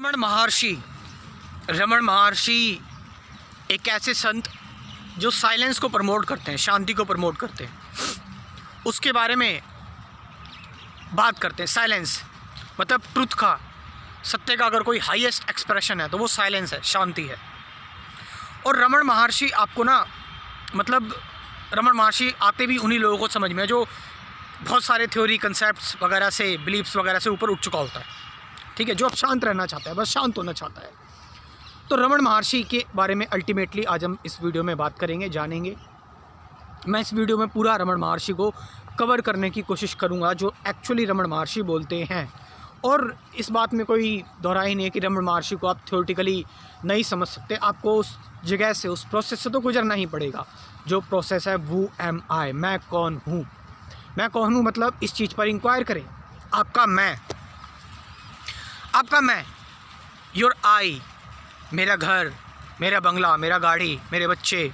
रमण महर्षि एक ऐसे संत जो साइलेंस को प्रमोट करते हैं, शांति को प्रमोट करते हैं, उसके बारे में बात करते हैं। साइलेंस मतलब ट्रुथ का, सत्य का अगर कोई हाईएस्ट एक्सप्रेशन है तो वो साइलेंस है, शांति है। और रमण महर्षि आपको ना, मतलब रमण महर्षि आते भी उन्हीं लोगों को समझ में जो बहुत सारे थ्योरी कंसेप्ट्स वगैरह से, बिलीफ्स वगैरह से ऊपर उठ चुका होता है, ठीक है, जो अब शांत रहना चाहता है, बस शांत होना चाहता है। तो रमण महर्षि के बारे में अल्टीमेटली आज हम इस वीडियो में बात करेंगे, जानेंगे। मैं इस वीडियो में पूरा रमण महर्षि को कवर करने की कोशिश करूंगा, जो एक्चुअली रमण महर्षि बोलते हैं। और इस बात में कोई दोहराई नहीं है कि रमण महर्षि को आप थ्योरेटिकली नहीं समझ सकते, आपको उस जगह से, उस प्रोसेस से तो गुजरना ही पड़ेगा। जो प्रोसेस है वो एम आई, मैं कौन हूँ। मैं कौन हूँ मतलब इस चीज़ पर इंक्वायर करें। आपका मैं, योर आई, मेरा घर, मेरा बंगला, मेरा गाड़ी, मेरे बच्चे,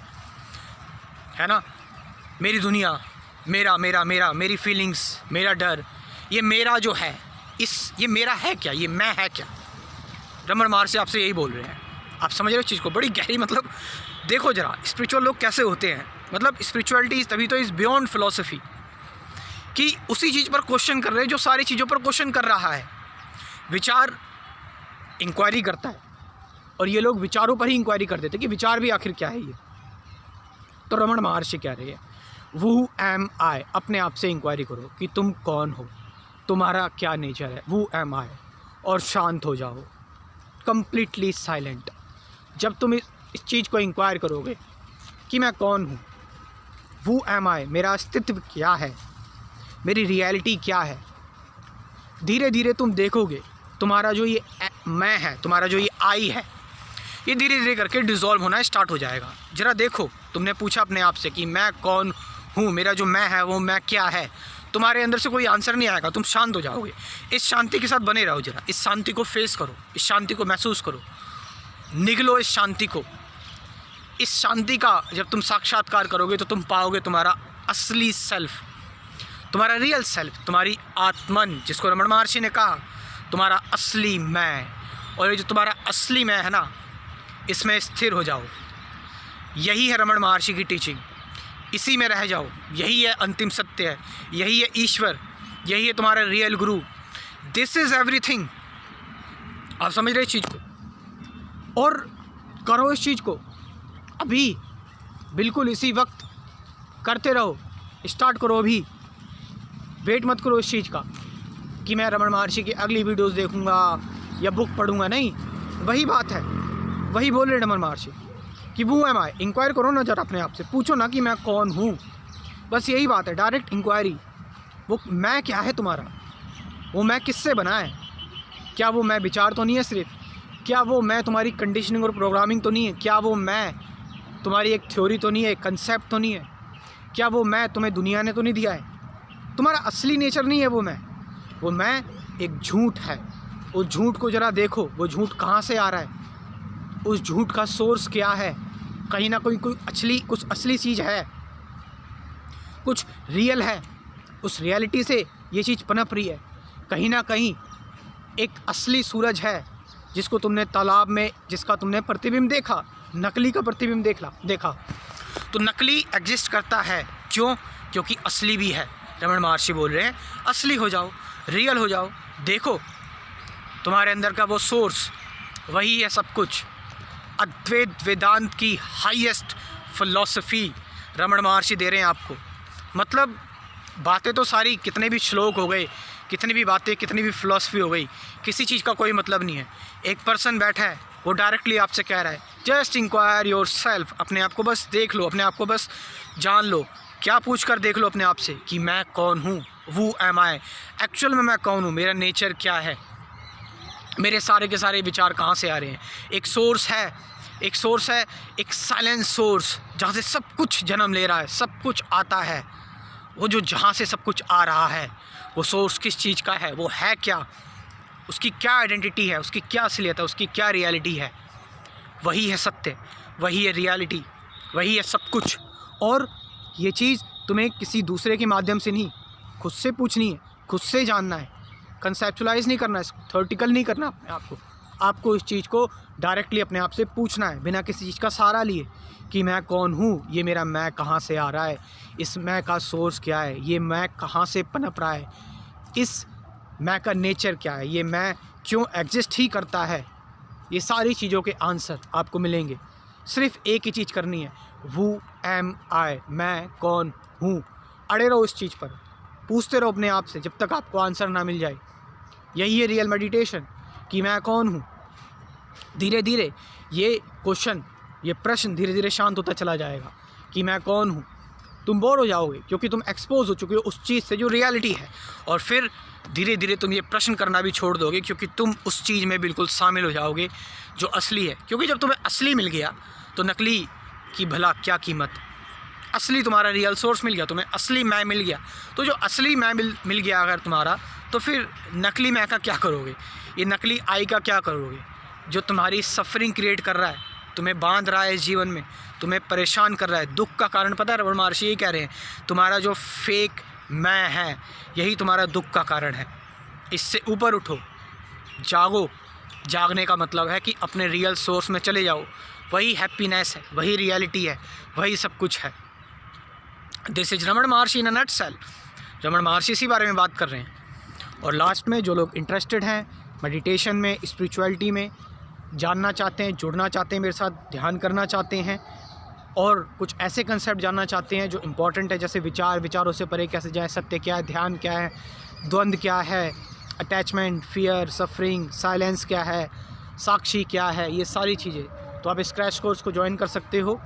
है ना, मेरी दुनिया, मेरी फीलिंग्स, मेरा डर, ये मेरा जो है, ये मेरा है क्या, ये मैं है क्या। रमण महर्षि आपसे यही बोल रहे हैं। आप समझ रहे हो चीज़ को, बड़ी गहरी, मतलब देखो ज़रा स्पिरिचुअल लोग कैसे होते हैं। मतलब स्पिरिचुअलिटी तभी तो इज़ बियॉन्ड फिलॉसफी, कि उसी चीज़ पर क्वेश्चन कर रहे हैं जो सारी चीज़ों पर क्वेश्चन कर रहा है। विचार इंक्वायरी करता है और ये लोग विचारों पर ही इंक्वायरी कर देते कि विचार भी आखिर क्या है ये। तो रमण महर्षि कह रहे हैं, वो एम आई, अपने आप से इंक्वायरी करो कि तुम कौन हो, तुम्हारा क्या नेचर है, वो एम आई, और शांत हो जाओ, कंप्लीटली साइलेंट। जब तुम इस चीज़ को इंक्वायर करोगे कि मैं कौन हूँ, वो एम आई, मेरा अस्तित्व क्या है, मेरी रियलिटी क्या है, धीरे धीरे तुम देखोगे तुम्हारा जो ये मैं है, तुम्हारा जो ये आई है, ये धीरे धीरे करके डिज़ोल्व होना स्टार्ट हो जाएगा। ज़रा देखो, तुमने पूछा अपने आप से कि मैं कौन हूँ, मेरा जो मैं है वो मैं क्या है, तुम्हारे अंदर से कोई आंसर नहीं आएगा, तुम शांत हो जाओगे। इस शांति के साथ बने रहो, ज़रा इस शांति को फेस करो, इस शांति को महसूस करो, निगलो इस शांति को। इस शांति का जब तुम साक्षात्कार करोगे तो तुम पाओगे तुम्हारा असली सेल्फ, तुम्हारा रियल सेल्फ, तुम्हारी आत्मन, जिसको रमण महर्षि ने कहा तुम्हारा असली मैं। और ये जो तुम्हारा असली मैं है ना, इसमें स्थिर हो जाओ। यही है रमण महर्षि की टीचिंग, इसी में रह जाओ। यही है अंतिम सत्य है, यही है ईश्वर, यही है तुम्हारा real Guru. This is everything. आप समझ रहे इस चीज़ को, और करो इस चीज़ को अभी, बिल्कुल इसी वक्त करते रहो। स्टार्ट करो अभी, वेट मत करो इस चीज़ का कि मैं रमण महर्षि की अगली वीडियोस देखूंगा या बुक पढ़ूंगा। नहीं, वही बात है, वही बोल रहे रमण महर्षि कि वो एम आई। इंक्वायर करो ना जरा अपने आप से, पूछो ना कि मैं कौन हूँ। बस यही बात है, डायरेक्ट इंक्वायरी। वो मैं क्या है तुम्हारा, वो मैं किससे बना है। क्या वो मैं विचार तो नहीं है सिर्फ, क्या वो मैं तुम्हारी कंडीशनिंग और प्रोग्रामिंग तो नहीं है, क्या वो मैं तुम्हारी एक थ्योरी तो नहीं है, कंसेप्ट तो नहीं है, क्या वो मैं तुम्हें दुनिया ने तो नहीं दिया है। तुम्हारा असली नेचर नहीं है वो मैं एक झूठ है। उस झूठ को ज़रा देखो, वो झूठ कहाँ से आ रहा है, उस झूठ का सोर्स क्या है। कहीं ना कुछ असली चीज़ है, कुछ रियल है, उस रियलिटी से ये चीज़ पनप रही है। कहीं ना कहीं एक असली सूरज है जिसको तुमने तालाब में, जिसका तुमने प्रतिबिंब देखा, नकली का प्रतिबिंब देखा। तो नकली एग्जिस्ट करता है, क्यों? क्योंकि असली भी है। रमण महर्षि बोल रहे हैं असली हो जाओ, रियल हो जाओ। देखो तुम्हारे अंदर का वो सोर्स, वही है सब कुछ। अद्वैत वेदांत की हाईएस्ट फिलॉसफी रमण महर्षि दे रहे हैं आपको। मतलब बातें तो सारी, कितने भी श्लोक हो गए, कितनी भी बातें, कितनी भी फिलॉसफी हो गई, किसी चीज़ का कोई मतलब नहीं है। एक पर्सन बैठा है, वो डायरेक्टली आपसे कह रहा है जस्ट इंक्वायर योर सेल्फ। अपने आप को बस देख लो, अपने आप को बस जान लो। क्या पूछ कर देख लो अपने आप से कि मैं कौन हूँ, वो एम आई। एक्चुअल में मैं कौन हूँ, मेरा नेचर क्या है, मेरे सारे के सारे विचार कहाँ से आ रहे हैं। एक सोर्स है, एक साइलेंस सोर्स, जहाँ से सब कुछ जन्म ले रहा है, सब कुछ आता है। वो जो जहाँ से सब कुछ आ रहा है, वो सोर्स किस चीज़ का है, वो है क्या, उसकी क्या आइडेंटिटी है, उसकी क्या असलियत है, उसकी क्या रियलिटी है। वही है सत्य, वही है रियलिटी, वही है सब कुछ। और ये चीज़ तुम्हें किसी दूसरे के माध्यम से नहीं, खुद से पूछनी है, खुद से जानना है। कंसेप्चुलाइज नहीं करना है, थ्योरेटिकल नहीं करना अपने आप को, आपको इस चीज़ को डायरेक्टली अपने आप से पूछना है बिना किसी चीज़ का सहारा लिए कि मैं कौन हूँ, ये मेरा मैं कहाँ से आ रहा है, इस मैं का सोर्स क्या है, ये मैं कहाँ से पनप रहा है, इस मैं का नेचर क्या है, ये मैं क्यों एग्जिस्ट ही करता है। ये सारी चीज़ों के आंसर आपको मिलेंगे। सिर्फ एक ही चीज़ करनी है, हू एम आई, मैं कौन हूँ। अड़े रहो इस चीज़ पर, पूछते रहो अपने आप से जब तक आपको आंसर ना मिल जाए। यही है रियल मेडिटेशन कि मैं कौन हूँ। धीरे धीरे ये क्वेश्चन, ये प्रश्न धीरे धीरे शांत होता चला जाएगा कि मैं कौन हूँ। तुम बोर हो जाओगे क्योंकि तुम एक्सपोज हो चुके हो उस चीज़ से जो रियलिटी है, और फिर धीरे धीरे तुम ये प्रश्न करना भी छोड़ दोगे क्योंकि तुम उस चीज़ में बिल्कुल शामिल हो जाओगे जो असली है। क्योंकि जब तुम्हें असली मिल गया तो नकली की भला क्या कीमत। असली तुम्हारा रियल सोर्स मिल गया, तुम्हें असली मैं मिल गया, तो जो असली मैं मिल गया अगर तुम्हारा, तो फिर नकली मैं का क्या करोगे, ये नकली आई का क्या करोगे जो तुम्हारी सफरिंग क्रिएट कर रहा है, तुम्हें बांध रहा है इस जीवन में, तुम्हें परेशान कर रहा है। दुख का कारण पता है, रमन महर्षि यही कह रहे हैं, तुम्हारा जो फेक मैं है यही तुम्हारा दुख का कारण है। इससे ऊपर उठो, जागो। जागने का मतलब है कि अपने रियल सोर्स में चले जाओ। वही हैप्पीनेस है, वही रियलिटी है, वही सब कुछ है। This is Raman Maharshi in a nutshell. Raman महर्षि इसी बारे में बात कर रहे हैं। और लास्ट में जो लोग इंटरेस्टेड हैं मेडिटेशन में, स्पिरिचुअलिटी में, जानना चाहते हैं, जुड़ना चाहते हैं मेरे साथ, ध्यान करना चाहते हैं और कुछ ऐसे कंसेप्ट जानना चाहते हैं जो इम्पॉर्टेंट है, जैसे विचार, विचारों से परे कैसे जाए, सत्य क्या है, ध्यान क्या है, द्वंद्व क्या है, अटैचमेंट, फियर, सफरिंग, साइलेंस क्या है, साक्षी क्या है, ये सारी चीज़ें, तो आप इस क्रैश कोर्स को ज्वाइन कर सकते हो।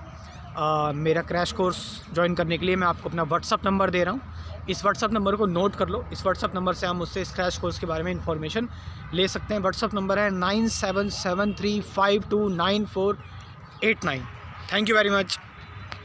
मेरा क्रैश कोर्स ज्वाइन करने के लिए मैं आपको अपना व्हाट्सअप नंबर दे रहा हूँ। इस व्हाट्सअप नंबर को नोट कर लो। इस व्हाट्सअप नंबर से हम मुझसे इस क्रैश कोर्स के बारे में इन्फॉर्मेशन ले सकते हैं। व्हाट्सअप नंबर है 9773529489। Thank you very much.